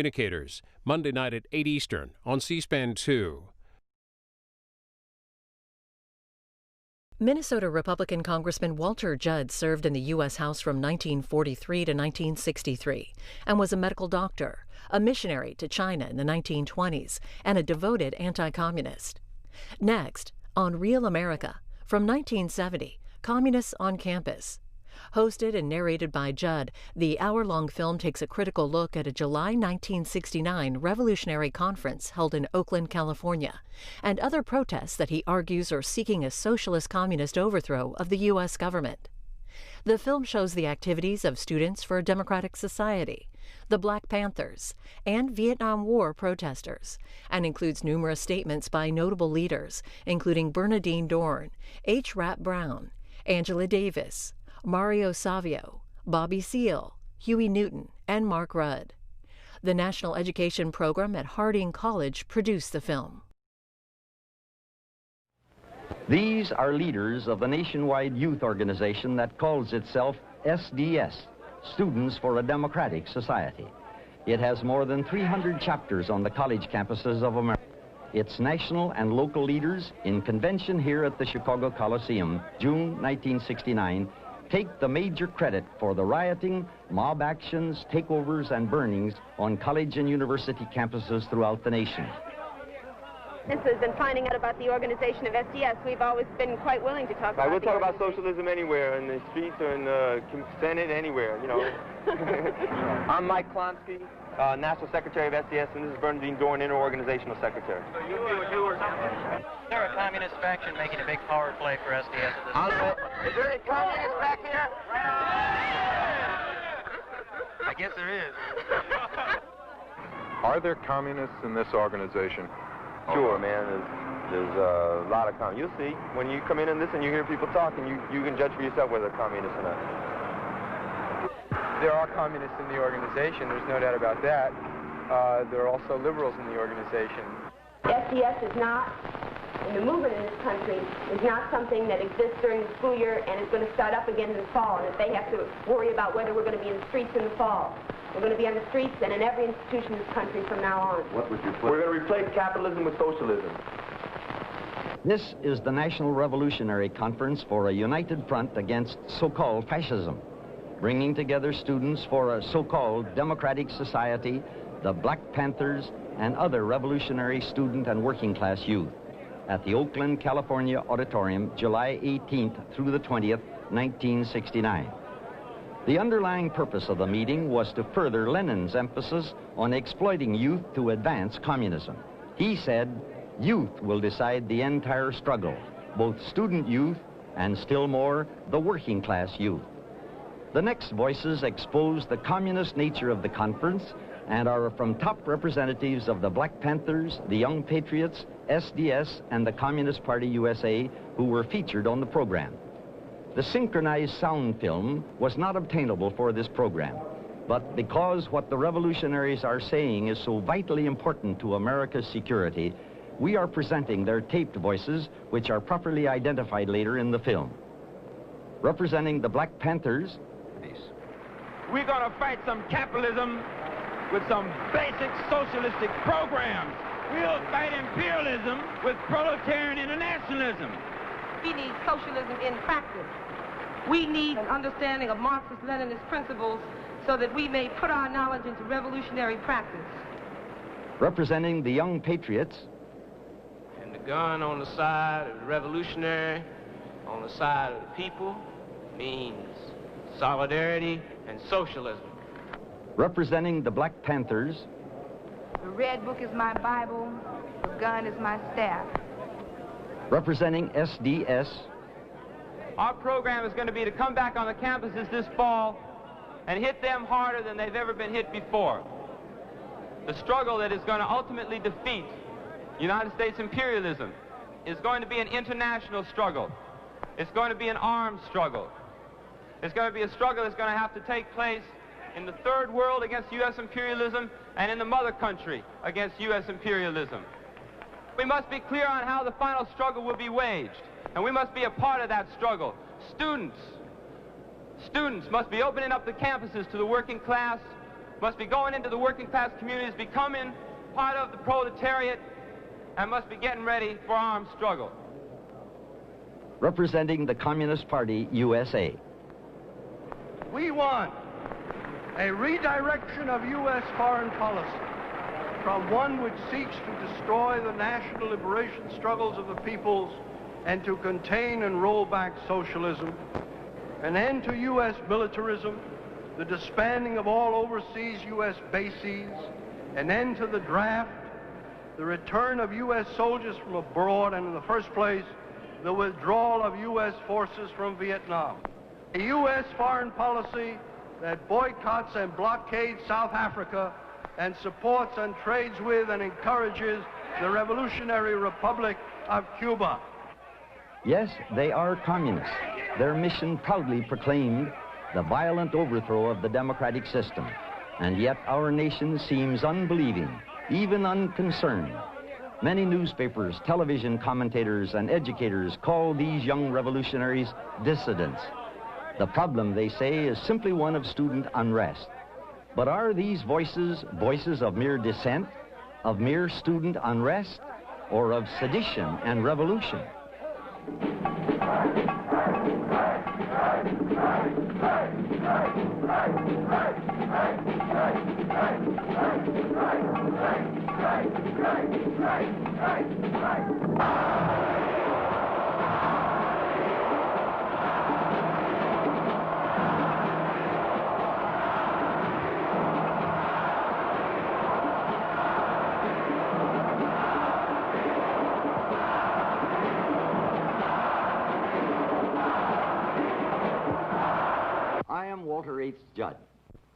Communicators, Monday night at 8 Eastern on C-SPAN 2. Minnesota Republican Congressman Walter Judd served in the U.S. House from 1943 to 1963 and was a medical doctor, a missionary to China in the 1920s, and a devoted anti-communist. Next, on Real America, from 1970, Communists on Campus. Hosted and narrated by Judd, the hour-long film takes a critical look at a July 1969 revolutionary conference held in Oakland, California, and other protests that he argues are seeking a socialist-communist overthrow of the U.S. government. The film shows the activities of Students for a Democratic Society, the Black Panthers, and Vietnam War protesters, and includes numerous statements by notable leaders, including Bernardine Dohrn, H. Rap Brown, Angela Davis, Mario Savio, Bobby Seale, Huey Newton, and Mark Rudd. The National Education Program at Harding College produced the film. These are leaders of the nationwide youth organization that calls itself SDS, Students for a Democratic Society. It has more than 300 chapters on the college campuses of America. Its national and local leaders in convention here at the Chicago Coliseum, June 1969, take the major credit for the rioting, mob actions, takeovers, and burnings on college and university campuses throughout the nation. Since we've been finding out about the organization of SDS, we've always been quite willing to talk about it. We'll talk about socialism anywhere, in the streets or in the Senate, anywhere, you know. I'm Mike Klonsky, National Secretary of SDS, and this is Bernardine Dohrn, Interorganizational Secretary. So you do what you were. They're a communist faction making a big power play for SDS at this time. Is there any communists back here? I guess there is. Are there communists in this organization? Sure, man. There's a lot of communists. You'll see. When you come in and listen, you hear people talk, and you can judge for yourself whether they're communists or not. There are communists in the organization, there's no doubt about that. There are also liberals in the organization. SDS is not, and the movement in this country is not something that exists during the school year and is going to start up again in the fall, and that they have to worry about whether we're going to be in the streets in the fall. We're going to be on the streets and in every institution in this country from now on. What would you put? We're going to replace capitalism with socialism. This is the National Revolutionary Conference for a united front against so-called fascism, bringing together students for a so-called democratic society, the Black Panthers, and other revolutionary student and working class youth at the Oakland, California Auditorium, July 18th through the 20th, 1969. The underlying purpose of the meeting was to further Lenin's emphasis on exploiting youth to advance communism. He said, youth will decide the entire struggle, both student youth and still more, the working class youth. The next voices expose the communist nature of the conference and are from top representatives of the Black Panthers, the Young Patriots, SDS, and the Communist Party USA, who were featured on the program. The synchronized sound film was not obtainable for this program, but because what the revolutionaries are saying is so vitally important to America's security, we are presenting their taped voices, which are properly identified later in the film. Representing the Black Panthers, we're going to fight some capitalism with some basic socialistic programs. We'll fight imperialism with proletarian internationalism. We need socialism in practice. We need an understanding of Marxist-Leninist principles so that we may put our knowledge into revolutionary practice. Representing the Young Patriots. And the gun on the side of the revolutionary, on the side of the people, means solidarity and socialism. Representing the Black Panthers. The red book is my Bible, the gun is my staff. Representing SDS. Our program is going to be to come back on the campuses this fall and hit them harder than they've ever been hit before. The struggle that is going to ultimately defeat United States imperialism is going to be an international struggle. It's going to be an armed struggle. It's going to be a struggle that's going to have to take place in the third world against U.S. imperialism and in the mother country against U.S. imperialism. We must be clear on how the final struggle will be waged, and we must be a part of that struggle. Students must be opening up the campuses to the working class must be going into the working class communities, becoming part of the proletariat, and must be getting ready for armed struggle. Representing the Communist Party, USA. We want a redirection of U.S. foreign policy from one which seeks to destroy the national liberation struggles of the peoples and to contain and roll back socialism, an end to U.S. militarism, the disbanding of all overseas U.S. bases, an end to the draft, the return of U.S. soldiers from abroad, and in the first place, the withdrawal of U.S. forces from Vietnam. A U.S. foreign policy that boycotts and blockades South Africa and supports and trades with and encourages the Revolutionary Republic of Cuba. Yes, they are communists. Their mission proudly proclaimed the violent overthrow of the democratic system. And yet our nation seems unbelieving, even unconcerned. Many newspapers, television commentators, and educators call these young revolutionaries dissidents. The problem, they say, is simply one of student unrest. But are these voices voices of mere dissent, of mere student unrest, or of sedition and revolution? I am Walter Judd.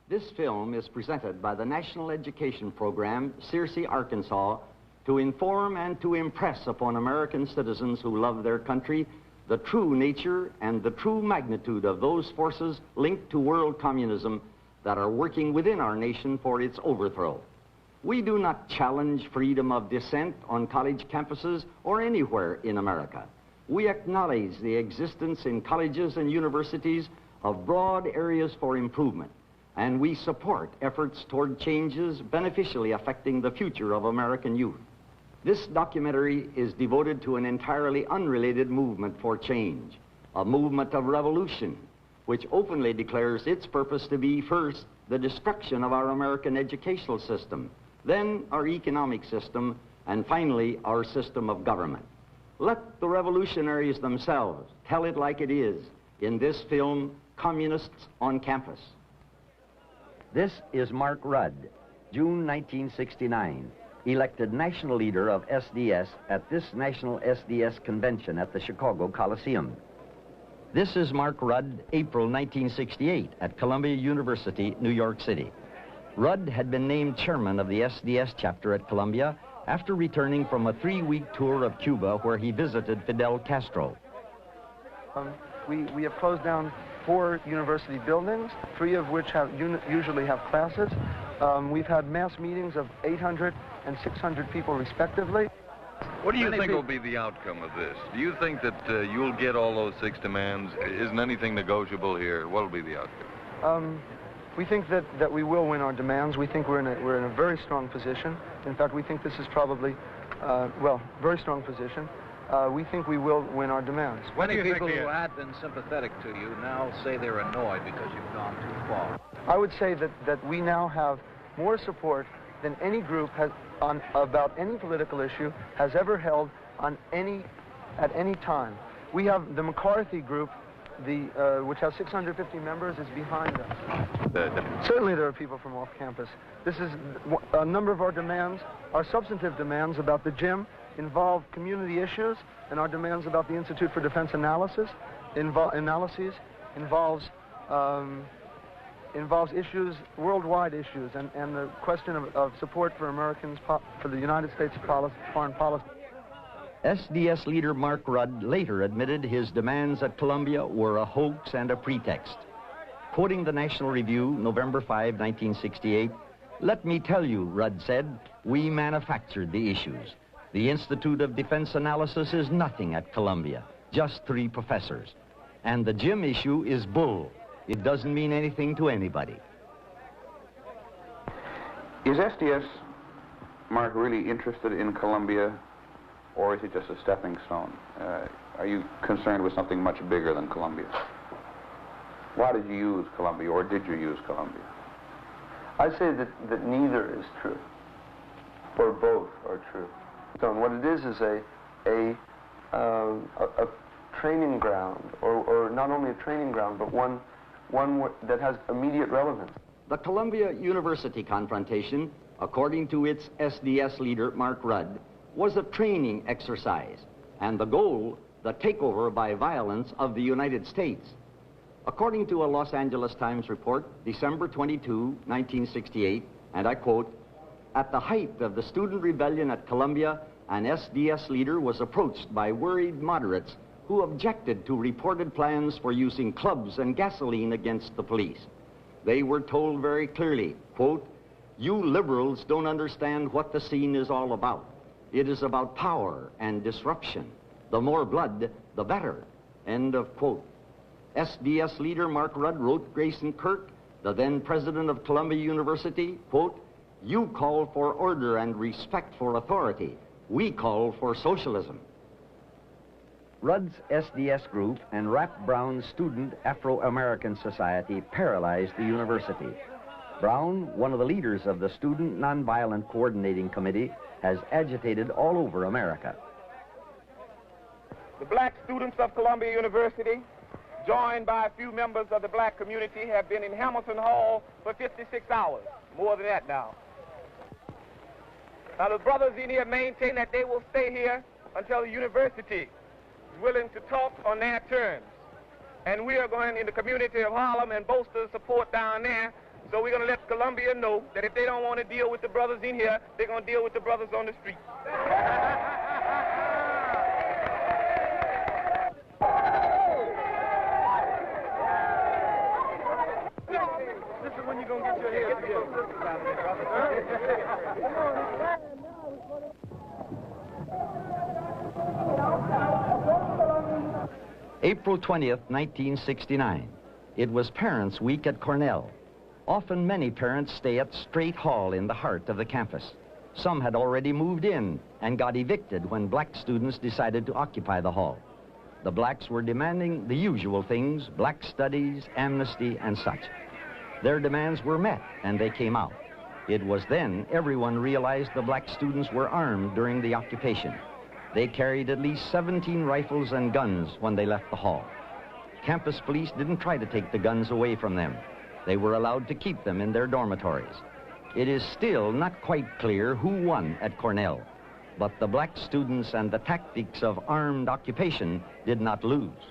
This film is presented by the National Education Program, Searcy, Arkansas, to inform and to impress upon American citizens who love their country the true nature and the true magnitude of those forces linked to world communism that are working within our nation for its overthrow. We do not challenge freedom of dissent on college campuses or anywhere in America. We acknowledge the existence in colleges and universities of broad areas for improvement, and we support efforts toward changes beneficially affecting the future of American youth. This documentary is devoted to an entirely unrelated movement for change, a movement of revolution, which openly declares its purpose to be, first, the destruction of our American educational system, then our economic system, and finally, our system of government. Let the revolutionaries themselves tell it like it is in this film, Communists on Campus. This is Mark Rudd, June 1969, elected national leader of SDS at this national SDS convention at the Chicago Coliseum. This is Mark Rudd, April 1968, at Columbia University, New York City. Rudd had been named chairman of the SDS chapter at Columbia after returning from a 3-week tour of Cuba where he visited Fidel Castro. We have closed down 4 university buildings, 3 of which usually have classes. We've had mass meetings of 800 and 600 people respectively. What do you think will be the outcome of this? Do you think that you'll get all those 6 demands? Isn't anything negotiable here? What will be the outcome? We think that we will win our demands. We think we're in a very strong position. In fact, we think this is probably, very strong position. We think we will win our demands. Many people who had been sympathetic to you now say they're annoyed because you've gone too far. I would say that we now have more support than any group has about any political issue has ever held at any time. We have the McCarthy group, which has 650 members, is behind us. Certainly there are people from off campus. This is a number of our demands. Our substantive demands about the gym involve community issues, and our demands about the Institute for Defense Analysis involves issues, worldwide issues, and the question of support for Americans, for the United States foreign policy. SDS leader Mark Rudd later admitted his demands at Columbia were a hoax and a pretext. Quoting the National Review, November 5, 1968, "Let me tell you," Rudd said, "we manufactured the issues. The Institute of Defense Analysis is nothing at Columbia, just 3 professors. And the gym issue is bull. It doesn't mean anything to anybody." Is SDS, Mark, really interested in Colombia, or is it just a stepping stone? Are you concerned with something much bigger than Colombia? Why did you use Colombia, or did you use Colombia? I'd say that neither is true, or both are true. So what it is a training ground, or not only a training ground, but one that has immediate relevance. The Columbia University confrontation, according to its SDS leader, Mark Rudd, was a training exercise, and the goal, the takeover by violence of the United States. According to a Los Angeles Times report, December 22, 1968, and I quote, "At the height of the student rebellion at Columbia, an SDS leader was approached by worried moderates who objected to reported plans for using clubs and gasoline against the police. They were told very clearly, quote, 'You liberals don't understand what the scene is all about. It is about power and disruption. The more blood, the better,' end of quote." SDS leader Mark Rudd wrote Grayson Kirk, the then president of Columbia University, quote, "You call for order and respect for authority. We call for socialism." Rudd's SDS group and Rap Brown's Student Afro-American Society paralyzed the university. Brown, one of the leaders of the Student Nonviolent Coordinating Committee, has agitated all over America. The black students of Columbia University, joined by a few members of the black community, have been in Hamilton Hall for 56 hours, more than that now. Now the brothers in here maintain that they will stay here until the university is willing to talk on their terms. And we are going in the community of Harlem and bolster support down there. So we're going to let Columbia know that if they don't want to deal with the brothers in here, they're going to deal with the brothers on the street. This is when you're going to get your head together. April 20th, 1969. It was Parents' Week at Cornell. Often many parents stay at Straight Hall in the heart of the campus. Some had already moved in and got evicted when black students decided to occupy the hall. The blacks were demanding the usual things, black studies, amnesty, and such. Their demands were met, and they came out. It was then everyone realized the black students were armed during the occupation. They carried at least 17 rifles and guns when they left the hall. Campus police didn't try to take the guns away from them. They were allowed to keep them in their dormitories. It is still not quite clear who won at Cornell, but the black students and the tactics of armed occupation did not lose.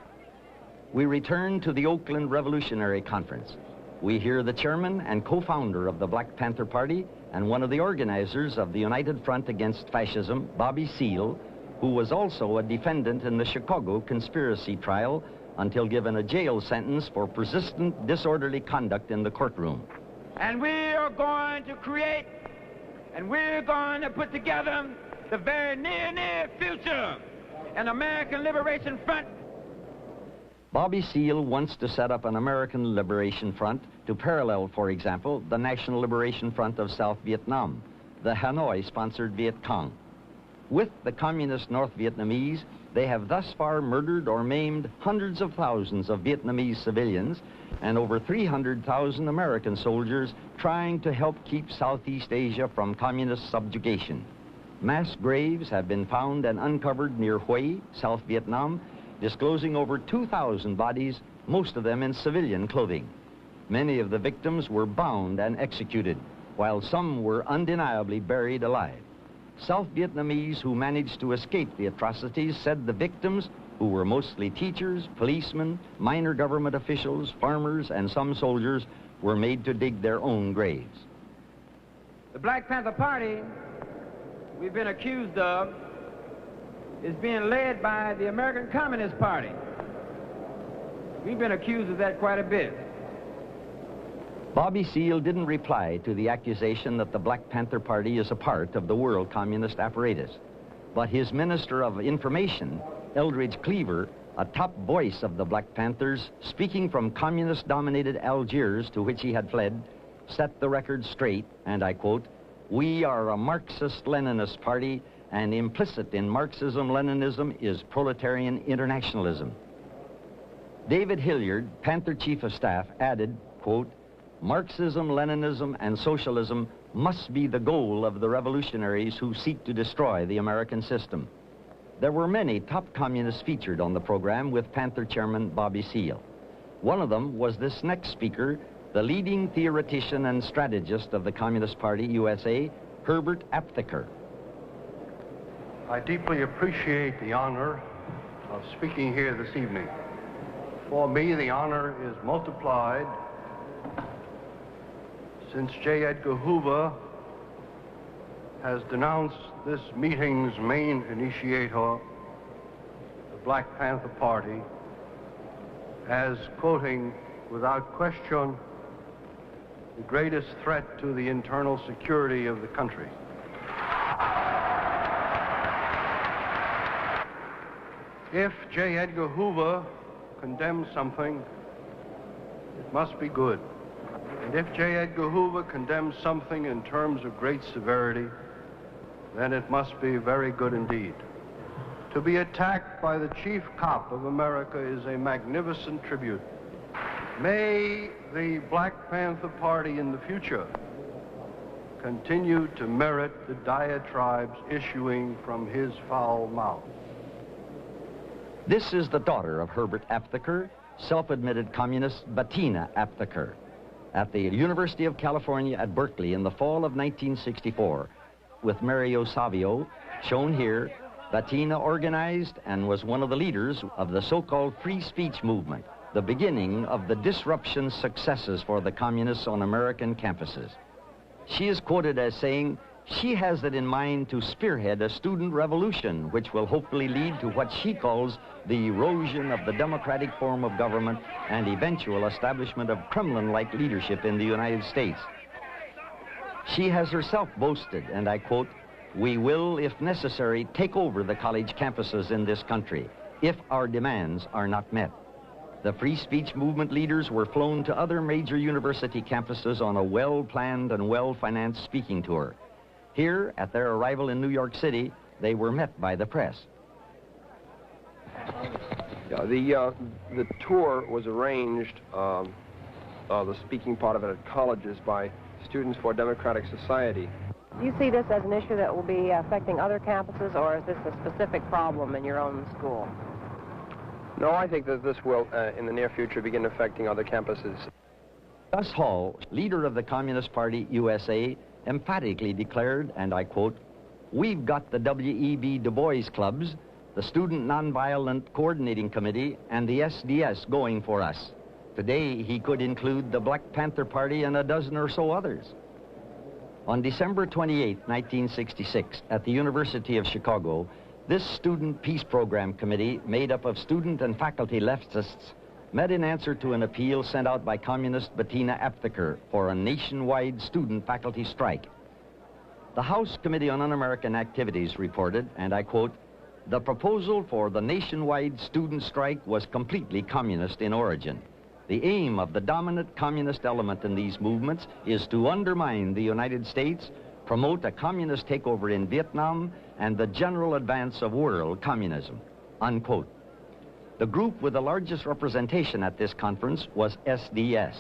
We return to the Oakland Revolutionary Conference. We hear the chairman and co-founder of the Black Panther Party and one of the organizers of the United Front Against Fascism, Bobby Seale, who was also a defendant in the Chicago conspiracy trial until given a jail sentence for persistent disorderly conduct in the courtroom. And we are going to create, and we're going to put together the very near future, an American Liberation Front. Bobby Seale wants to set up an American Liberation Front to parallel, for example, the National Liberation Front of South Vietnam, the Hanoi-sponsored Viet Cong. With the communist North Vietnamese, they have thus far murdered or maimed hundreds of thousands of Vietnamese civilians and over 300,000 American soldiers trying to help keep Southeast Asia from communist subjugation. Mass graves have been found and uncovered near Hue, South Vietnam, disclosing over 2,000 bodies, most of them in civilian clothing. Many of the victims were bound and executed, while some were undeniably buried alive. South Vietnamese who managed to escape the atrocities said the victims, who were mostly teachers, policemen, minor government officials, farmers, and some soldiers, were made to dig their own graves. The Black Panther Party we've been accused of is being led by the American Communist Party. We've been accused of that quite a bit. Bobby Seale didn't reply to the accusation that the Black Panther Party is a part of the world communist apparatus. But his Minister of Information, Eldridge Cleaver, a top voice of the Black Panthers, speaking from communist-dominated Algiers to which he had fled, set the record straight, and I quote, We are a Marxist-Leninist party, and implicit in Marxism-Leninism is proletarian internationalism. David Hilliard, Panther Chief of Staff, added, quote, Marxism, Leninism, and socialism must be the goal of the revolutionaries who seek to destroy the American system. There were many top communists featured on the program with Panther Chairman Bobby Seale. One of them was this next speaker, the leading theoretician and strategist of the Communist Party USA, Herbert Aptheker. I deeply appreciate the honor of speaking here this evening. For me, the honor is multiplied since J. Edgar Hoover has denounced this meeting's main initiator, the Black Panther Party, as, quoting, without question, the greatest threat to the internal security of the country. If J. Edgar Hoover condemns something, it must be good. And if J. Edgar Hoover condemns something in terms of great severity, then it must be very good indeed. To be attacked by the chief cop of America is a magnificent tribute. May the Black Panther Party in the future continue to merit the diatribes issuing from his foul mouth. This is the daughter of Herbert Aptheker, self-admitted communist Bettina Aptheker. At the University of California at Berkeley in the fall of 1964, with Mario Savio, shown here, Bettina organized and was one of the leaders of the so-called free speech movement, the beginning of the disruption successes for the communists on American campuses. She is quoted as saying, she has it in mind to spearhead a student revolution which will hopefully lead to what she calls the erosion of the democratic form of government and eventual establishment of Kremlin-like leadership in the United States. She has herself boasted, and I quote, we will, if necessary, take over the college campuses in this country if our demands are not met. The free speech movement leaders were flown to other major university campuses on a well-planned and well-financed speaking tour. Here, at their arrival in New York City, they were met by the press. The tour was arranged, the speaking part of it at colleges, by Students for Democratic Society. Do you see this as an issue that will be affecting other campuses, or is this a specific problem in your own school? No, I think that this will, in the near future, begin affecting other campuses. Gus Hall, leader of the Communist Party USA, emphatically declared, and I quote, we've got the W.E.B. Du Bois clubs, the Student Nonviolent Coordinating Committee, and the SDS going for us. Today, he could include the Black Panther Party and a dozen or so others. On December 28, 1966, at the University of Chicago, this Student Peace Program Committee, made up of student and faculty leftists, met in answer to an appeal sent out by Communist Bettina Aptheker for a nationwide student faculty strike. The House Committee on Un-American Activities reported, and I quote, the proposal for the nationwide student strike was completely communist in origin. The aim of the dominant communist element in these movements is to undermine the United States, promote a communist takeover in Vietnam, and the general advance of world communism, unquote. The group with the largest representation at this conference was SDS.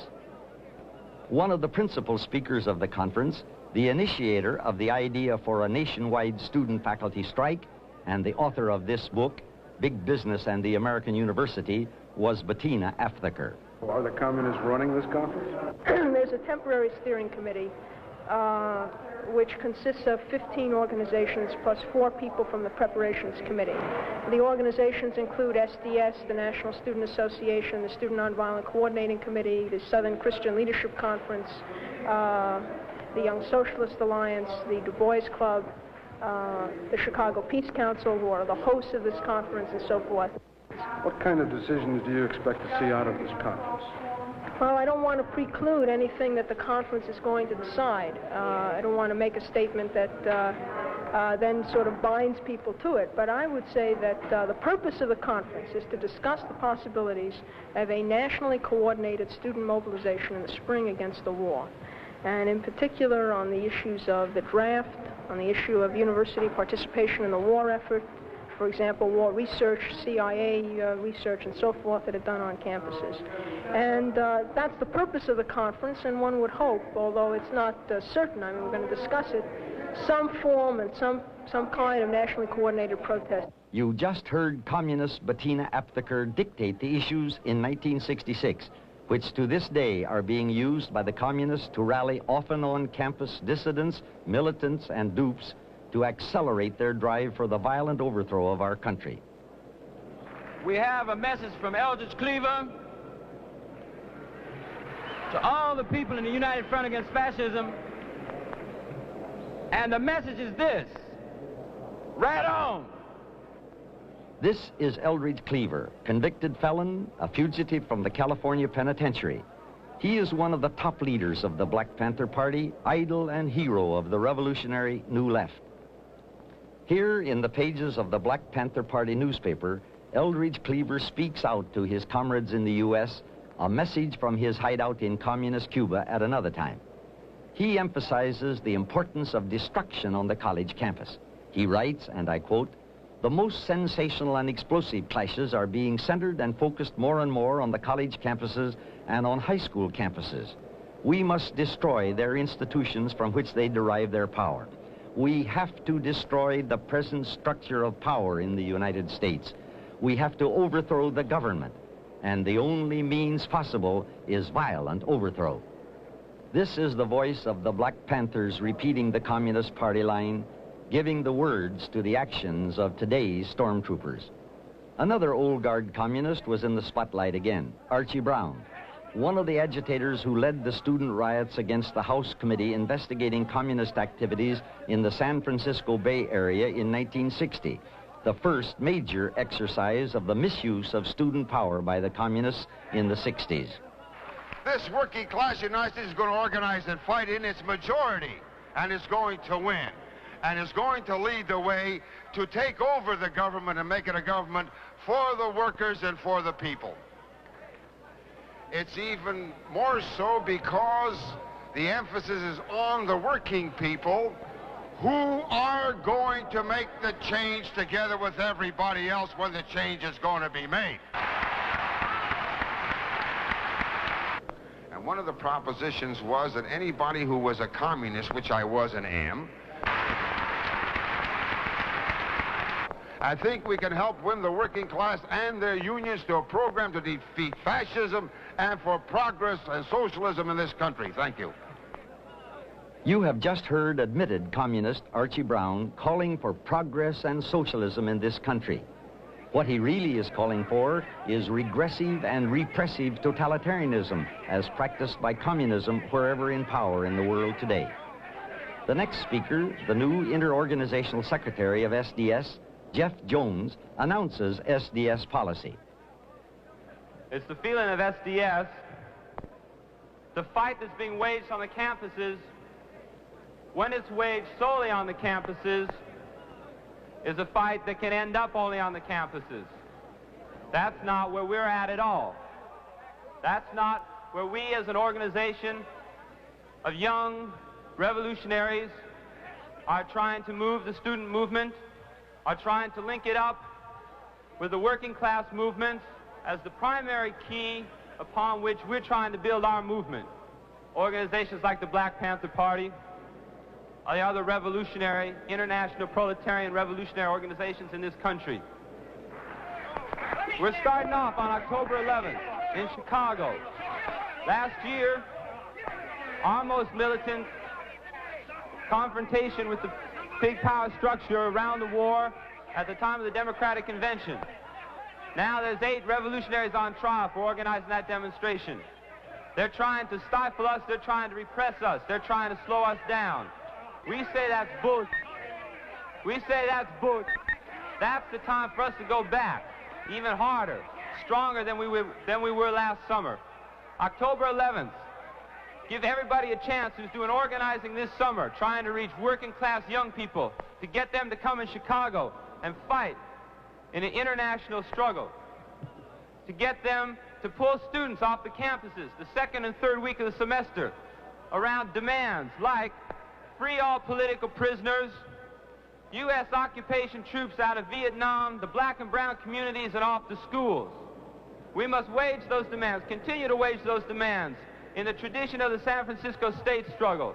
One of the principal speakers of the conference, the initiator of the idea for a nationwide student faculty strike, and the author of this book, Big Business and the American University, was Bettina Aptheker. Are the communists running this conference? There's a temporary steering committee which consists of 15 organizations plus 4 people from the preparations committee. The organizations include SDS, the National Student Association, the Student Nonviolent Coordinating Committee, the Southern Christian Leadership Conference, the Young Socialist Alliance, the Du Bois Club, the Chicago Peace Council, who are the hosts of this conference, and so forth. What kind of decisions do you expect to see out of this conference? Well, I don't want to preclude anything that the conference is going to decide. I don't want to make a statement that then sort of binds people to it. But I would say that the purpose of the conference is to discuss the possibilities of a nationally coordinated student mobilization in the spring against the war. and in particular on the issues of the draft, on the issue of university participation in the war effort, for example, war research, CIA research, and so forth that are done on campuses. And that's the purpose of the conference, and one would hope, although it's not certain, I mean, we're going to discuss it, some form and some kind of nationally coordinated protest. You just heard Communist Bettina Aptheker dictate the issues in 1966, which to this day are being used by the communists to rally often on-campus dissidents, militants, and dupes to accelerate their drive for the violent overthrow of our country. We have a message from Eldridge Cleaver to all the people in the United Front Against Fascism, and the message is this: right on! This is Eldridge Cleaver, convicted felon, a fugitive from the California penitentiary. He is one of the top leaders of the Black Panther Party, idol and hero of the revolutionary New Left. Here in the pages of the Black Panther Party newspaper, Eldridge Cleaver speaks out to his comrades in the U.S., a message from his hideout in communist Cuba at another time. He emphasizes the importance of destruction on the college campus. He writes, and I quote, "The most sensational and explosive clashes are being centered and focused more and more on the college campuses and on high school campuses. We must destroy their institutions from which they derive their power. We have to destroy the present structure of power in the United States. We have to overthrow the government, and the only means possible is violent overthrow." This is the voice of the Black Panthers repeating the Communist Party line, giving the words to the actions of today's stormtroopers. Another old guard communist was in the spotlight again, Archie Brown, one of the agitators who led the student riots against the House Committee investigating communist activities in the San Francisco Bay Area in 1960, the first major exercise of the misuse of student power by the communists in the 60s. This working class United States is going to organize and fight in its majority, and it's going to win, and it's going to lead the way to take over the government and make it a government for the workers and for the people. It's even more so because the emphasis is on the working people who are going to make the change together with everybody else when the change is going to be made. And one of the propositions was that anybody who was a communist, which I was and am, I think we can help win the working class and their unions to a program to defeat fascism and for progress and socialism in this country. Thank you. You have just heard admitted communist Archie Brown calling for progress and socialism in this country. What he really is calling for is regressive and repressive totalitarianism as practiced by communism wherever in power in the world today. The next speaker, the new Interorganizational Secretary of SDS, Jeff Jones, announces SDS policy. It's the feeling of SDS, the fight that's being waged on the campuses, when it's waged solely on the campuses, is a fight that can end up only on the campuses. That's not where we're at all. That's not where we as an organization of young revolutionaries are trying to move the student movement, are trying to link it up with the working class movement as the primary key upon which we're trying to build our movement. Organizations like the Black Panther Party, or the other revolutionary, international proletarian revolutionary organizations in this country. We're starting off on October 11th in Chicago. Last year, our most militant confrontation with the big power structure around the war at the time of the Democratic Convention. Now there's 8 revolutionaries on trial for organizing that demonstration. They're trying to stifle us, they're trying to repress us, they're trying to slow us down. We say that's bullshit. We say that's bullshit. That's the time for us to go back, even harder, stronger than we were last summer. October 11th, give everybody a chance who's doing organizing this summer, trying to reach working class young people, to get them to come in Chicago and fight in an international struggle, to get them to pull students off the campuses the second and third week of the semester around demands like free all political prisoners, U.S. occupation troops out of Vietnam, the black and brown communities, and off the schools. We must wage those demands, continue to wage those demands in the tradition of the San Francisco state struggle.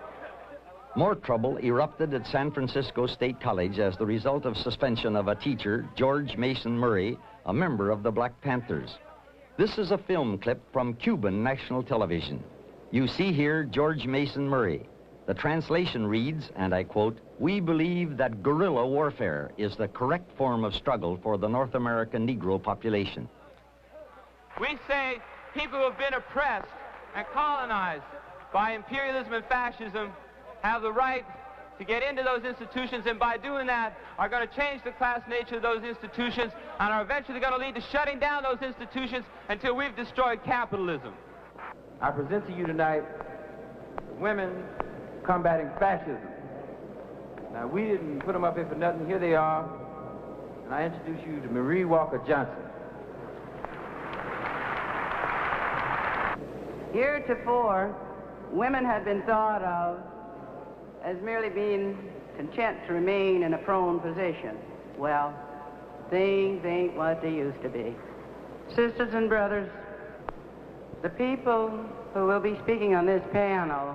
More trouble erupted at San Francisco State College as the result of suspension of a teacher, George Mason Murray, a member of the Black Panthers. This is a film clip from Cuban national television. You see here George Mason Murray. The translation reads, and I quote, "We believe that guerrilla warfare is the correct form of struggle for the North American Negro population." We say people who have been oppressed and colonized by imperialism and fascism have the right to get into those institutions, and by doing that are going to change the class nature of those institutions and are eventually going to lead to shutting down those institutions until we've destroyed capitalism. I present to you tonight women combating fascism. Now, we didn't put them up here for nothing. Here they are. And I introduce you to Marie Walker Johnson. Heretofore, women had been thought of as merely being content to remain in a prone position. Well, things ain't what they used to be. Sisters and brothers, the people who will be speaking on this panel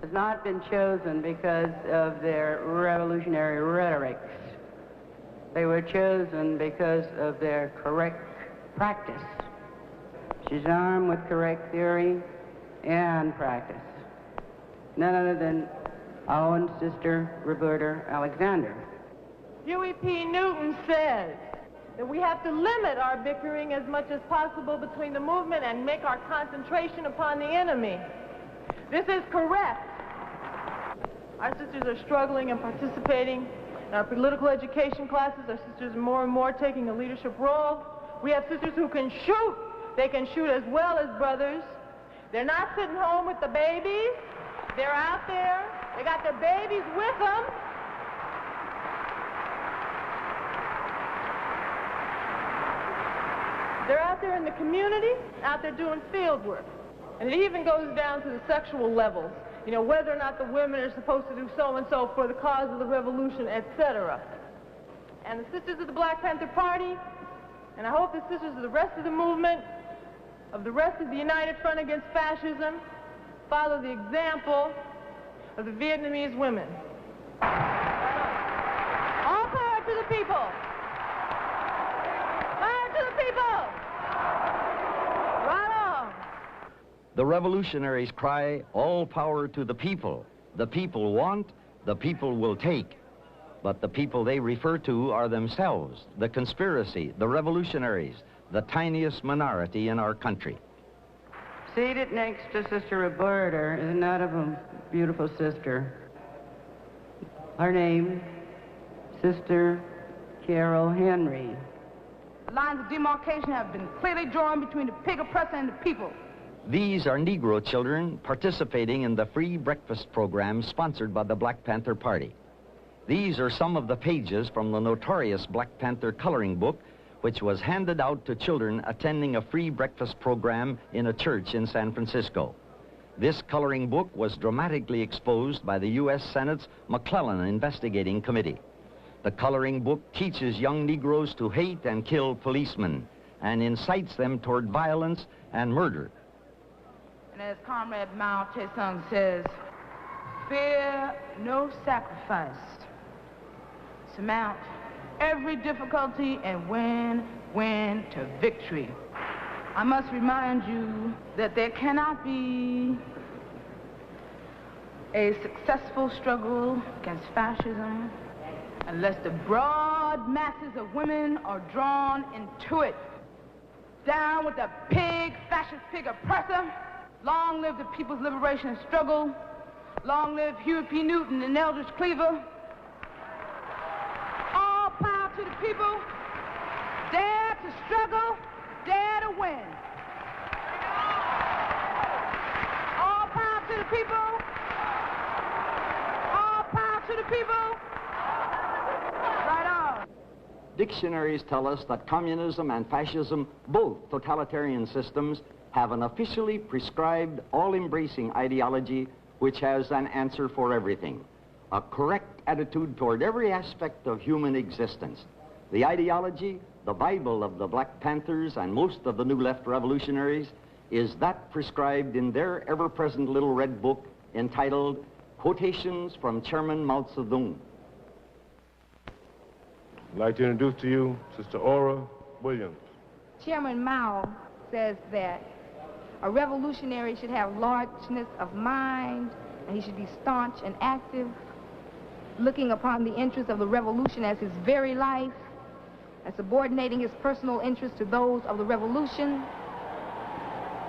has not been chosen because of their revolutionary rhetorics. They were chosen because of their correct practice. She's armed with correct theory and practice. None other than our own sister, Roberta Alexander. Huey P. Newton says that we have to limit our bickering as much as possible between the movement and make our concentration upon the enemy. This is correct. Our sisters are struggling and participating in our political education classes. Our sisters are more and more taking a leadership role. We have sisters who can shoot. They can shoot as well as brothers. They're not sitting home with the babies. They're out there. They got their babies with them. They're out there in the community, out there doing field work. And it even goes down to the sexual levels. You know, whether or not the women are supposed to do so-and-so for the cause of the revolution, etc. And the sisters of the Black Panther Party, and I hope the sisters of the rest of the movement, of the rest of the United Front Against Fascism, follow the example of the Vietnamese women. All power to the people! Power to the people! Right on! The revolutionaries cry, "All power to the people. The people want, the people will take." But the people they refer to are themselves, the conspiracy, the revolutionaries, the tiniest minority in our country. Seated next to Sister Roberta is another beautiful sister. Her name, Sister Carol Henry. The lines of demarcation have been clearly drawn between the pig oppressor and the people. These are Negro children participating in the free breakfast program sponsored by the Black Panther Party. These are some of the pages from the notorious Black Panther coloring book, which was handed out to children attending a free breakfast program in a church in San Francisco. This coloring book was dramatically exposed by the U.S. Senate's McClellan Investigating Committee. The coloring book teaches young Negroes to hate and kill policemen and incites them toward violence and murder. And as Comrade Mao Tse-tung says, fear no sacrifice. Surmount every difficulty and win to victory. I must remind you that there cannot be a successful struggle against fascism unless the broad masses of women are drawn into it. Down with the pig, fascist pig oppressor. Long live the People's Liberation Struggle. Long live Huey P. Newton and Eldridge Cleaver. All power to the people. Dare to struggle, dare to win. All power to the people. All power to the people. Right on. Dictionaries tell us that communism and fascism, both totalitarian systems, have an officially prescribed, all-embracing ideology which has an answer for everything, a correct attitude toward every aspect of human existence. The ideology, the Bible of the Black Panthers and most of the New Left revolutionaries is that prescribed in their ever-present little red book entitled Quotations from Chairman Mao Zedong. I'd like to introduce to you Sister Ora Williams. Chairman Mao says that a revolutionary should have largeness of mind, and he should be staunch and active, looking upon the interests of the revolution as his very life, and subordinating his personal interests to those of the revolution,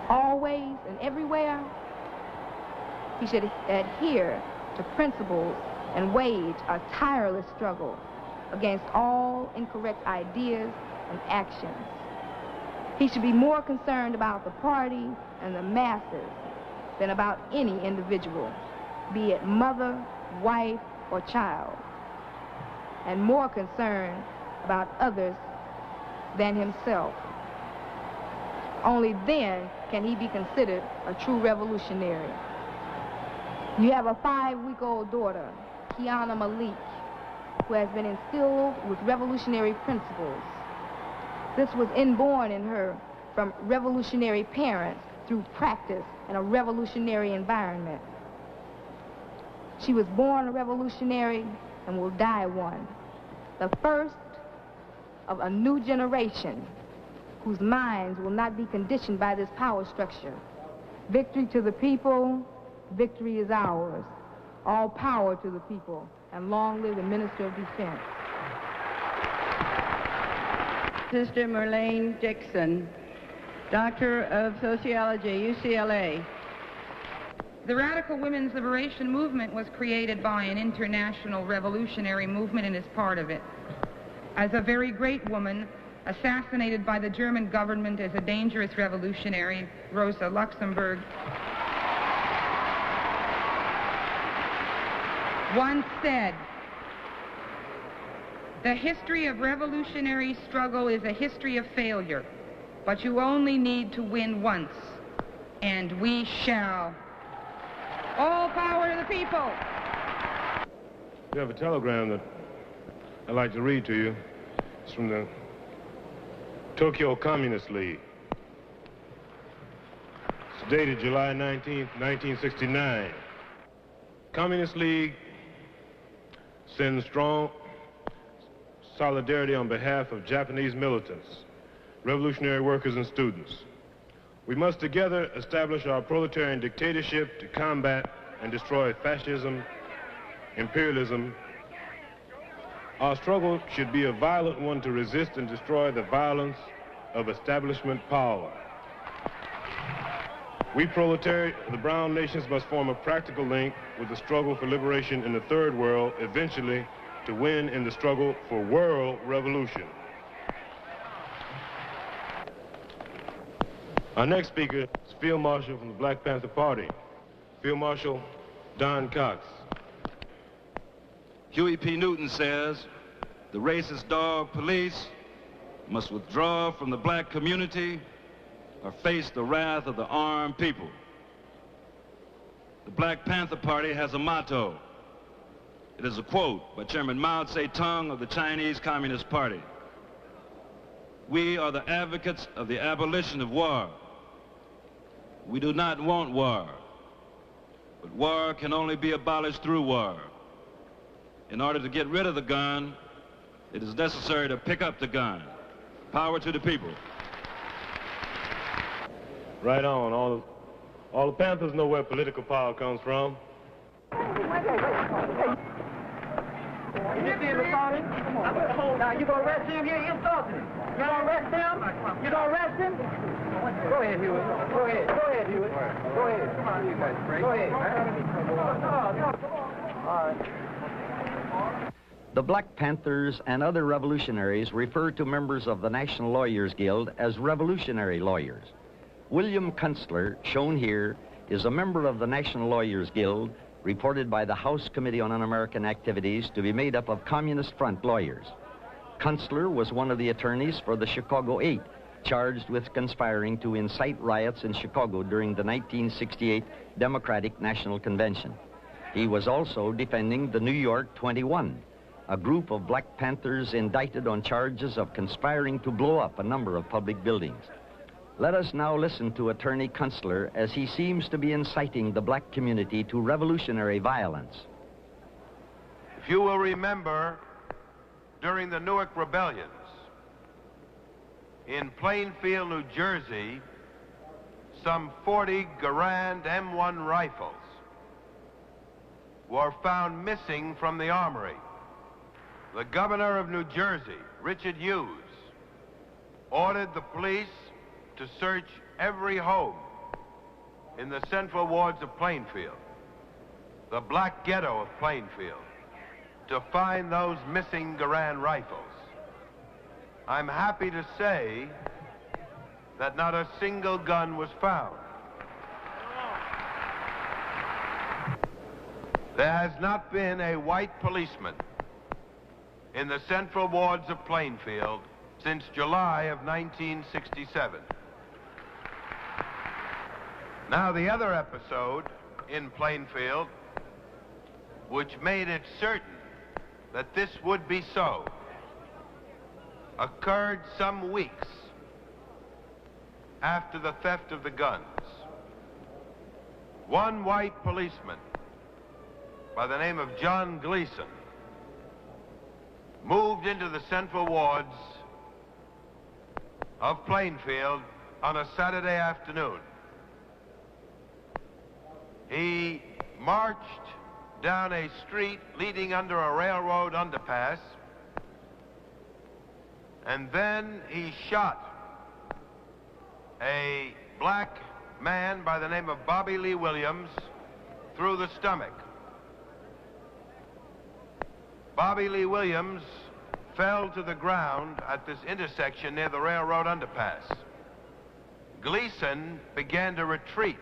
always and everywhere. He should adhere to principles and wage a tireless struggle against all incorrect ideas and actions. He should be more concerned about the party and the masses than about any individual, be it mother, wife, or child, and more concerned about others than himself. Only then can he be considered a true revolutionary. You have a 5-week-old daughter, Kiana Malik, who has been instilled with revolutionary principles. This was inborn in her from revolutionary parents through practice in a revolutionary environment. She was born a revolutionary and will die one, the first of a new generation whose minds will not be conditioned by this power structure. Victory to the people, victory is ours. All power to the people, and long live the Minister of Defense. Sister Merlane Dixon, Doctor of Sociology, UCLA. The Radical Women's Liberation Movement was created by an international revolutionary movement and is part of it. As a very great woman, assassinated by the German government as a dangerous revolutionary, Rosa Luxemburg, once said, "The history of revolutionary struggle is a history of failure, but you only need to win once, and we shall. All power to the people." We have a telegram that I'd like to read to you. It's from the Tokyo Communist League. It's dated July 19th, 1969. Communist League sends strong solidarity on behalf of Japanese militants, revolutionary workers, and students. We must together establish our proletarian dictatorship to combat and destroy fascism, imperialism. Our struggle should be a violent one to resist and destroy the violence of establishment power. We proletariat, the brown nations, must form a practical link with the struggle for liberation in the third world, eventually to win in the struggle for world revolution. Our next speaker is Field Marshal from the Black Panther Party, Field Marshal Don Cox. Huey P. Newton says, "The racist dog police must withdraw from the black community or face the wrath of the armed people." The Black Panther Party has a motto. It is a quote by Chairman Mao Zedong of the Chinese Communist Party. "We are the advocates of the abolition of war. We do not want war, but war can only be abolished through war. In order to get rid of the gun, it is necessary to pick up the gun. Power to the people." Right on. All the Panthers know where political power comes from. Now, you gonna arrest him? You insulted him. You gonna arrest him? You gonna arrest him? Go ahead, Huey. Go ahead. Go ahead, Huey. Go ahead. Come on, you guys. Go ahead. All right. The Black Panthers and other revolutionaries refer to members of the National Lawyers Guild as revolutionary lawyers. William Kunstler, shown here, is a member of the National Lawyers Guild, reported by the House Committee on Un-American Activities to be made up of Communist Front lawyers. Kunstler was one of the attorneys for the Chicago 8, charged with conspiring to incite riots in Chicago during the 1968 Democratic National Convention. He was also defending the New York 21, a group of Black Panthers indicted on charges of conspiring to blow up a number of public buildings. Let us now listen to Attorney Kunstler as he seems to be inciting the black community to revolutionary violence. If you will remember, during the Newark rebellions, in Plainfield, New Jersey, some 40 Garand M1 rifles were found missing from the armory. The governor of New Jersey, Richard Hughes, ordered the police to search every home in the central wards of Plainfield, the black ghetto of Plainfield, to find those missing Garand rifles. I'm happy to say that not a single gun was found. There has not been a white policeman in the central wards of Plainfield since July of 1967. Now, the other episode in Plainfield, which made it certain that this would be so, occurred some weeks after the theft of the guns. One white policeman by the name of John Gleason moved into the central wards of Plainfield on a Saturday afternoon. He marched down a street leading under a railroad underpass, and then he shot a black man by the name of Bobby Lee Williams through the stomach. Bobby Lee Williams fell to the ground at this intersection near the railroad underpass. Gleason began to retreat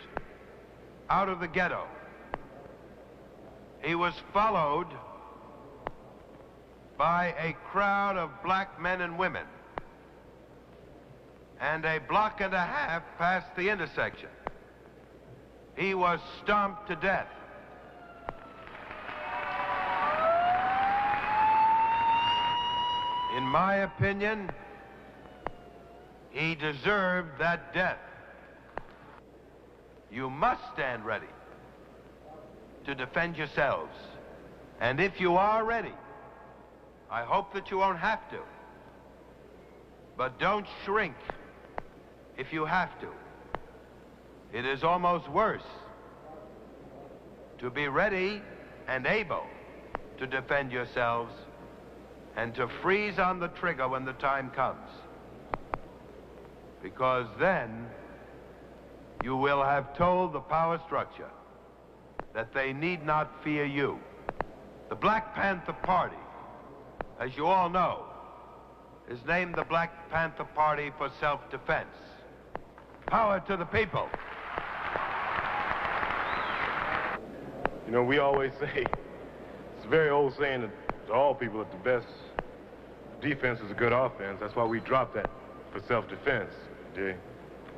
out of the ghetto. He was followed by a crowd of black men and women, and a block and a half past the intersection, he was stomped to death. In my opinion, he deserved that death. You must stand ready to defend yourselves. And if you are ready, I hope that you won't have to. But don't shrink if you have to. It is almost worse to be ready and able to defend yourselves and to freeze on the trigger when the time comes. Because then you will have told the power structure that they need not fear you. The Black Panther Party, as you all know, is named the Black Panther Party for Self-Defense. Power to the people. You know, we always say, it's a very old saying that to all people that the best defense is a good offense. That's why we dropped that for self-defense, Jay,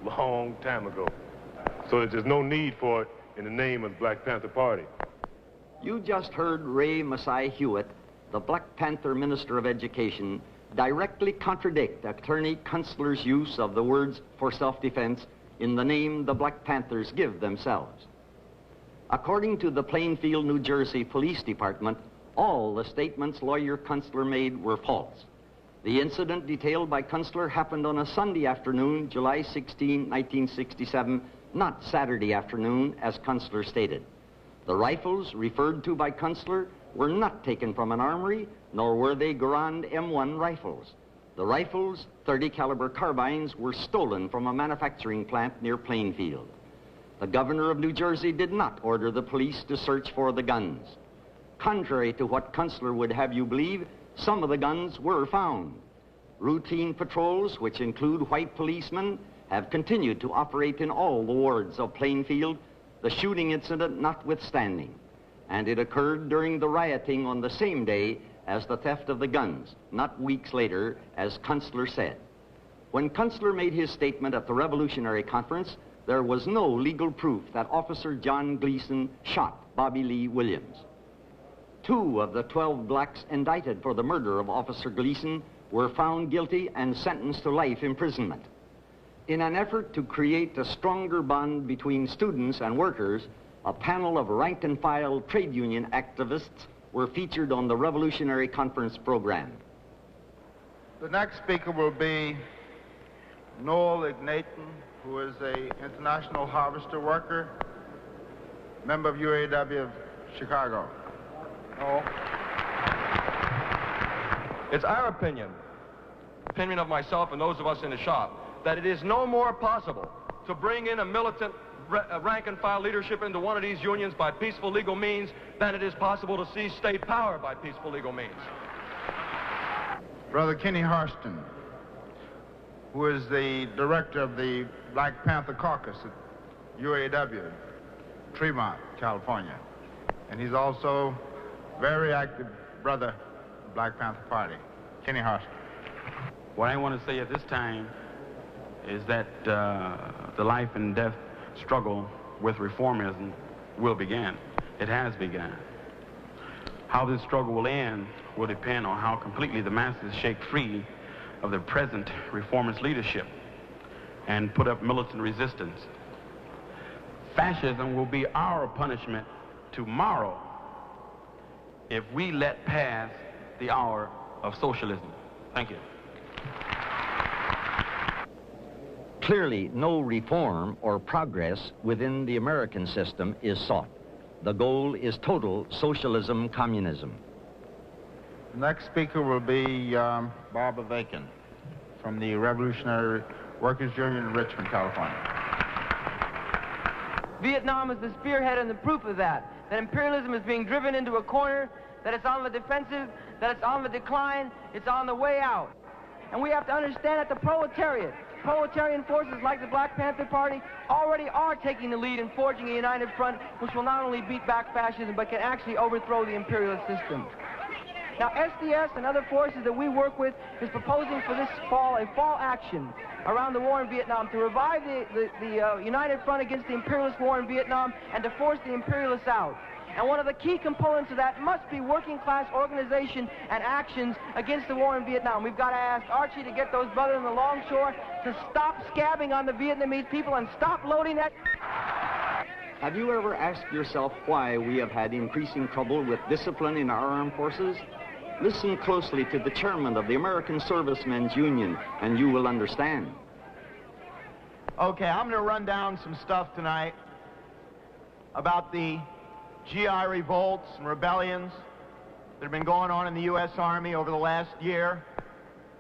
long time ago. So that there's no need for it in the name of the Black Panther Party. You just heard Ray Messiah Hewitt, the Black Panther Minister of Education, directly contradict Attorney Kunstler's use of the words for self-defense in the name the Black Panthers give themselves. According to the Plainfield, New Jersey Police Department, all the statements lawyer Kunstler made were false. The incident detailed by Kunstler happened on a Sunday afternoon, July 16, 1967, not Saturday afternoon, as Kunstler stated. The rifles referred to by Kunstler were not taken from an armory, nor were they Garand M1 rifles. The rifles, .30 caliber carbines, were stolen from a manufacturing plant near Plainfield. The governor of New Jersey did not order the police to search for the guns. Contrary to what Kunstler would have you believe, some of the guns were found. Routine patrols, which include white policemen, have continued to operate in all the wards of Plainfield, the shooting incident notwithstanding. And it occurred during the rioting on the same day as the theft of the guns, not weeks later, as Kunstler said. When Kunstler made his statement at the Revolutionary Conference, there was no legal proof that Officer John Gleason shot Bobby Lee Williams. 2 of the 12 blacks indicted for the murder of Officer Gleason were found guilty and sentenced to life imprisonment. In an effort to create a stronger bond between students and workers, a panel of rank-and-file trade union activists were featured on the Revolutionary Conference program. The next speaker will be Noel Ignaton, who is an international harvester worker, member of UAW of Chicago. Oh. It's our opinion of myself and those of us in the shop, that it is no more possible to bring in a militant rank-and-file leadership into one of these unions by peaceful legal means than it is possible to seize state power by peaceful legal means. Brother Kenny Harston, who is the director of the Black Panther Caucus at UAW, Tremont, California. And he's also a very active brother of the Black Panther Party. Kenny Harston. What I want to say at this time is that the life and death struggle with reformism will begin. It has begun. How this struggle will end will depend on how completely the masses shake free of the present reformist leadership and put up militant resistance. Fascism will be our punishment tomorrow if we let pass the hour of socialism. Thank you. Clearly, no reform or progress within the American system is sought. The goal is total socialism-communism. The next speaker will be Barbara Vacan from the Revolutionary Workers Union in Richmond, California. Vietnam is the spearhead and the proof of that imperialism is being driven into a corner, that it's on the defensive, that it's on the decline, it's on the way out. And we have to understand that the proletarian forces like the Black Panther Party already are taking the lead in forging a united front which will not only beat back fascism but can actually overthrow the imperialist system. Now SDS and other forces that we work with is proposing for this fall a fall action around the war in Vietnam to revive the united front against the imperialist war in Vietnam and to force the imperialists out. And one of the key components of that must be working class organization and actions against the war in Vietnam. We've got to ask Archie to get those brothers on the longshore to stop scabbing on the Vietnamese people and stop loading that. Have you ever asked yourself why we have had increasing trouble with discipline in our armed forces? Listen closely to the chairman of the American Servicemen's Union, and you will understand. Okay, I'm going to run down some stuff tonight about the GI revolts and rebellions that have been going on in the U.S. Army over the last year,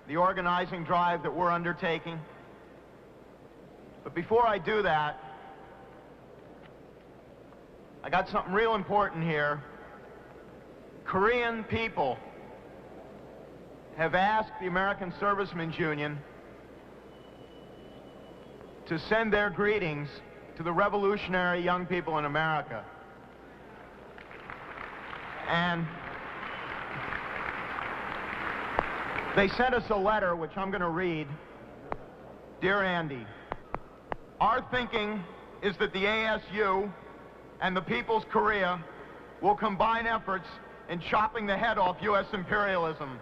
the organizing drive that we're undertaking. But before I do that, I got something real important here. Korean people have asked the American Servicemen's Union to send their greetings to the revolutionary young people in America. And they sent us a letter, which I'm going to read. Dear Andy, our thinking is that the ASU and the People's Korea will combine efforts in chopping the head off U.S. imperialism.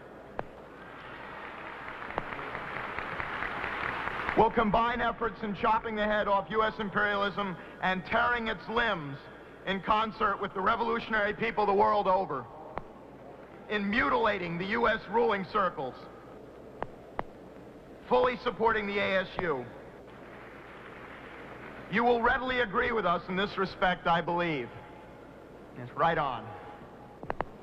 We'll combine efforts in chopping the head off U.S. imperialism and tearing its limbs in concert with the revolutionary people the world over, in mutilating the U.S. ruling circles, fully supporting the ASU. You will readily agree with us in this respect, I believe. Yes, right on.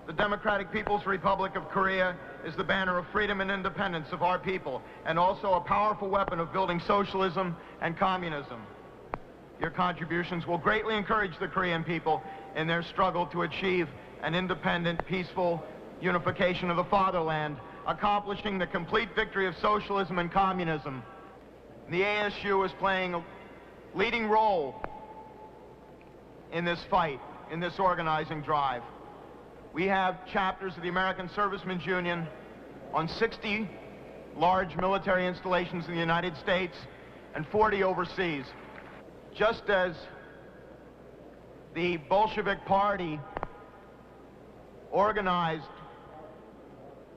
The Democratic People's Republic of Korea is the banner of freedom and independence of our people, and also a powerful weapon of building socialism and communism. Your contributions will greatly encourage the Korean people in their struggle to achieve an independent, peaceful unification of the fatherland, accomplishing the complete victory of socialism and communism. The ASU is playing a leading role in this fight, in this organizing drive. We have chapters of the American Servicemen's Union on 60 large military installations in the United States and 40 overseas. Just as the Bolshevik Party organized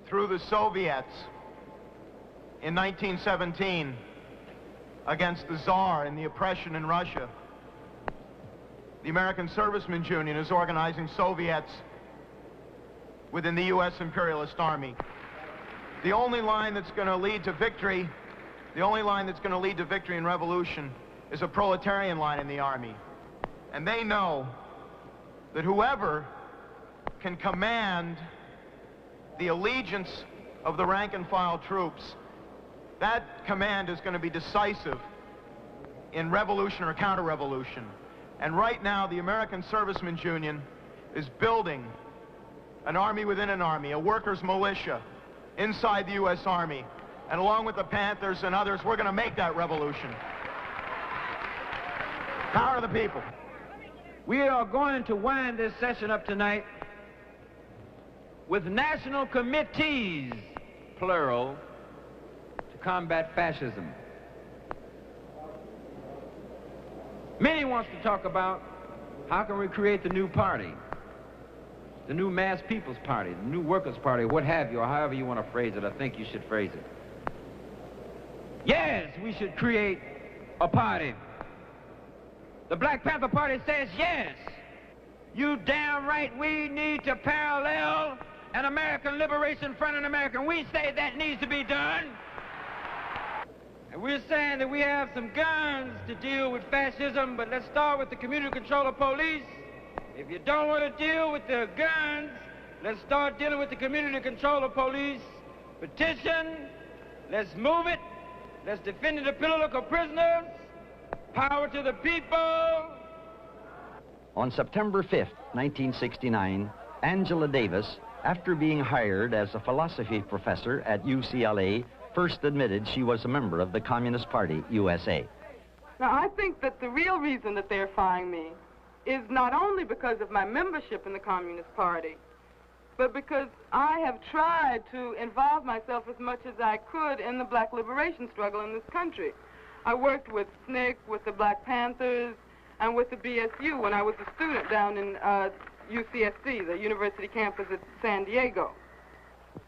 through the Soviets in 1917 against the Tsar and the oppression in Russia, the American Servicemen's Union is organizing Soviets within the U.S. imperialist army. The only line that's going to lead to victory, the only line that's going to lead to victory and revolution is a proletarian line in the army. And they know that whoever can command the allegiance of the rank and file troops, that command is going to be decisive in revolution or counter-revolution. And right now, the American Servicemen's Union is building an army within an army, a workers' militia inside the U.S. Army. And along with the Panthers and others, we're going to make that revolution. Power of the people. We are going to wind this session up tonight with national committees, plural, to combat fascism. Many wants to talk about how can we create the new party, the new mass people's party, the new workers' party, what have you, or however you want to phrase it. I think you should phrase it. Yes, we should create a party. The Black Panther Party says yes. You damn right we need to parallel an American Liberation Front in America. We say that needs to be done. And we're saying that we have some guns to deal with fascism, but let's start with the community control of police. If you don't want to deal with the guns, let's start dealing with the community control of police. Petition, let's move it. Let's defend the political prisoners. Power to the people. On September 5th, 1969, Angela Davis, after being hired as a philosophy professor at UCLA, first admitted she was a member of the Communist Party, USA. Now, I think that the real reason that they're firing me is not only because of my membership in the Communist Party, but because I have tried to involve myself as much as I could in the black liberation struggle in this country. I worked with SNCC, with the Black Panthers, and with the BSU when I was a student down in UCSC, the university campus at San Diego.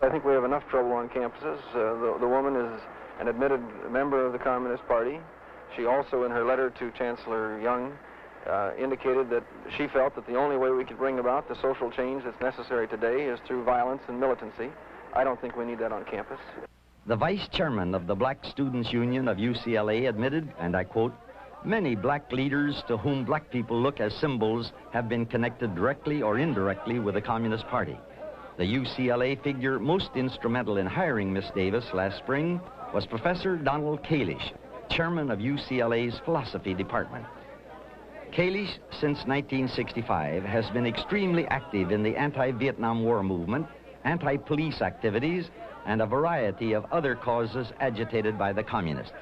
I think we have enough trouble on campuses. The woman is an admitted member of the Communist Party. She also, in her letter to Chancellor Young, indicated that she felt that the only way we could bring about the social change that's necessary today is through violence and militancy. I don't think we need that on campus. The vice chairman of the Black Students Union of UCLA admitted, and I quote, "Many black leaders to whom black people look as symbols have been connected directly or indirectly with the Communist Party." The UCLA figure most instrumental in hiring Miss Davis last spring was Professor Donald Kalish, chairman of UCLA's philosophy department. Kalish, since 1965, has been extremely active in the anti-Vietnam War movement, anti-police activities, and a variety of other causes agitated by the communists.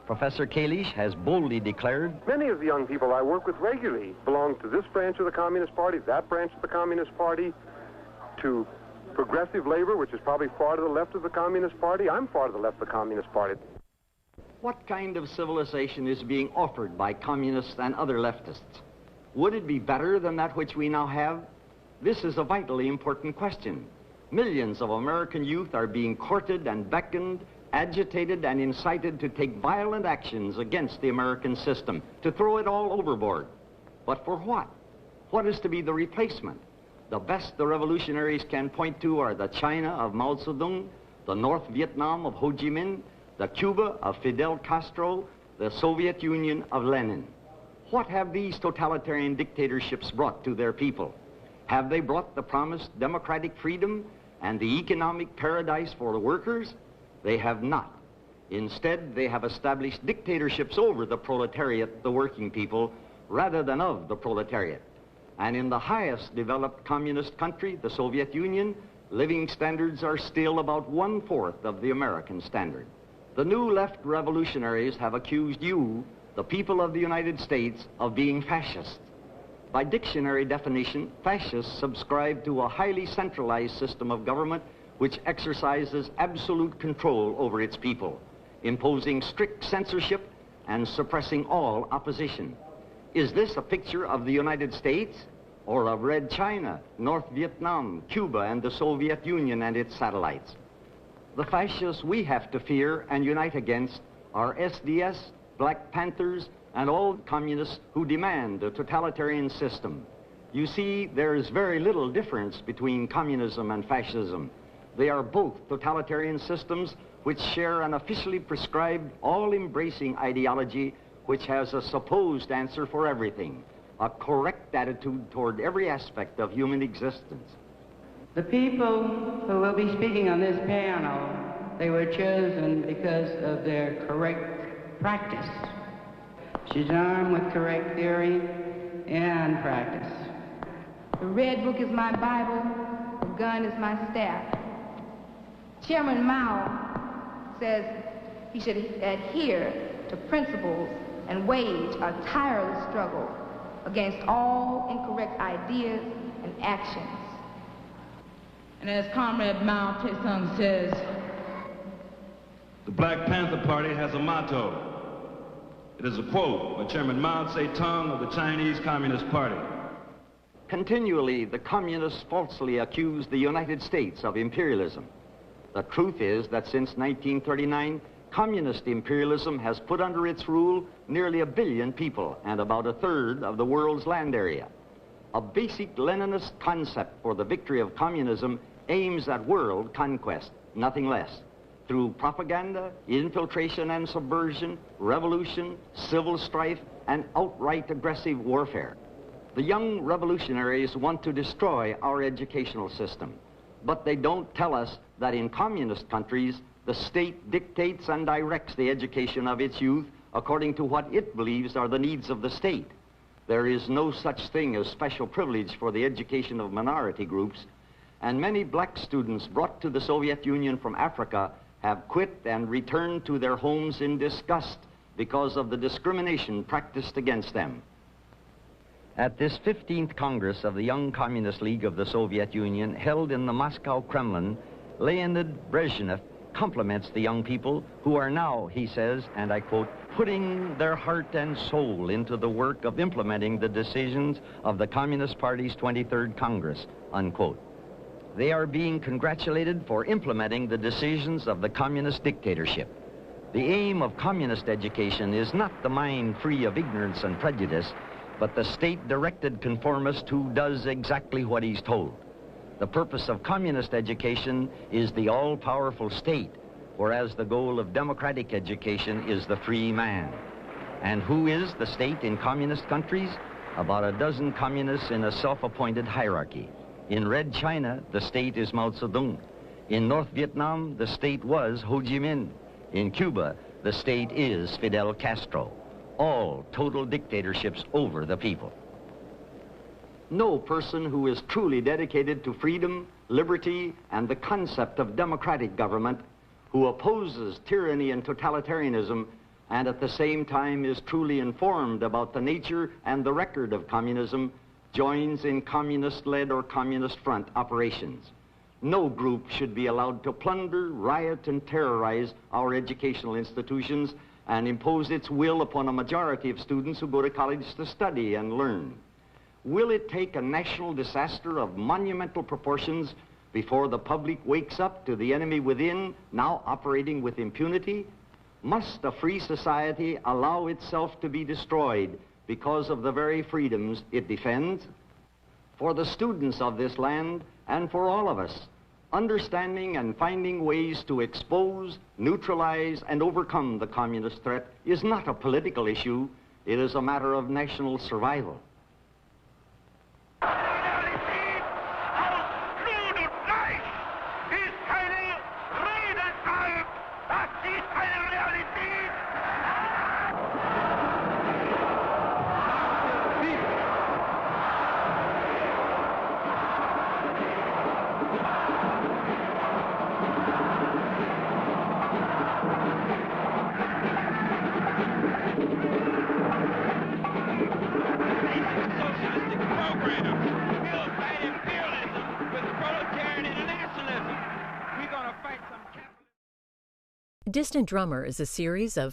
Professor Kalish has boldly declared, "Many of the young people I work with regularly belong to this branch of the Communist Party, that branch of the Communist Party, to progressive labor, which is probably far to the left of the Communist Party. I'm far to the left of the Communist Party." what kind of civilization is being offered by communists and other leftists? Would it be better than that which we now have? This is a vitally important question. Millions of American youth are being courted and beckoned, agitated and incited to take violent actions against the American system, to throw it all overboard. But for what? What is to be the replacement? The best the revolutionaries can point to are the China of Mao Zedong, the North Vietnam of Ho Chi Minh, the Cuba of Fidel Castro, the Soviet Union of Lenin. What have these totalitarian dictatorships brought to their people? Have they brought the promised democratic freedom and the economic paradise for the workers? They have not. Instead, they have established dictatorships over the proletariat, the working people, rather than of the proletariat. And in the highest developed communist country, the Soviet Union, living standards are still about 1/4 of the American standard. The new left revolutionaries have accused you, the people of the United States, of being fascist. By dictionary definition, fascists subscribe to a highly centralized system of government which exercises absolute control over its people, imposing strict censorship and suppressing all opposition. Is this a picture of the United States or of Red China, North Vietnam, Cuba, and the Soviet Union and its satellites? The fascists we have to fear and unite against are SDS, Black Panthers, and all communists who demand a totalitarian system. You see, there is very little difference between communism and fascism. They are both totalitarian systems which share an officially prescribed, all-embracing ideology which has a supposed answer for everything, a correct attitude toward every aspect of human existence. The people who will be speaking on this panel, they were chosen because of their correct practice. She's armed with correct theory and practice. The red book is my Bible, the gun is my staff. Chairman Mao says he should adhere to principles and wage a tireless struggle against all incorrect ideas and actions. And as Comrade Mao Tse-tung says, the Black Panther Party has a motto. It is a quote by Chairman Mao Tse-tung of the Chinese Communist Party. Continually, the communists falsely accuse the United States of imperialism. The truth is that since 1939, communist imperialism has put under its rule nearly 1 billion people and about 1/3 of the world's land area. A basic Leninist concept for the victory of communism aims at world conquest, nothing less, through propaganda, infiltration and subversion, revolution, civil strife, and outright aggressive warfare. The young revolutionaries want to destroy our educational system, but they don't tell us that in communist countries, the state dictates and directs the education of its youth according to what it believes are the needs of the state. There is no such thing as special privilege for the education of minority groups, and many black students brought to the Soviet Union from Africa have quit and returned to their homes in disgust because of the discrimination practiced against them. At this 15th Congress of the Young Communist League of the Soviet Union, held in the Moscow Kremlin, Leonid Brezhnev compliments the young people who are now, he says, and I quote, putting their heart and soul into the work of implementing the decisions of the Communist Party's 23rd Congress, unquote. They are being congratulated for implementing the decisions of the communist dictatorship. The aim of communist education is not the mind free of ignorance and prejudice, but the state-directed conformist who does exactly what he's told. The purpose of communist education is the all-powerful state, whereas the goal of democratic education is the free man. And who is the state in communist countries? About 12 communists in a self-appointed hierarchy. In Red China, the state is Mao Zedong. In North Vietnam, the state was Ho Chi Minh. In Cuba, the state is Fidel Castro. All total dictatorships over the people. No person who is truly dedicated to freedom, liberty, and the concept of democratic government, who opposes tyranny and totalitarianism, and at the same time is truly informed about the nature and the record of communism, joins in communist-led or communist front operations. No group should be allowed to plunder, riot, and terrorize our educational institutions and impose its will upon a majority of students who go to college to study and learn. Will it take a national disaster of monumental proportions before the public wakes up to the enemy within, now operating with impunity? Must a free society allow itself to be destroyed because of the very freedoms it defends? For the students of this land, and for all of us, understanding and finding ways to expose, neutralize, and overcome the communist threat is not a political issue. It is a matter of national survival. Distant Drummer is a series of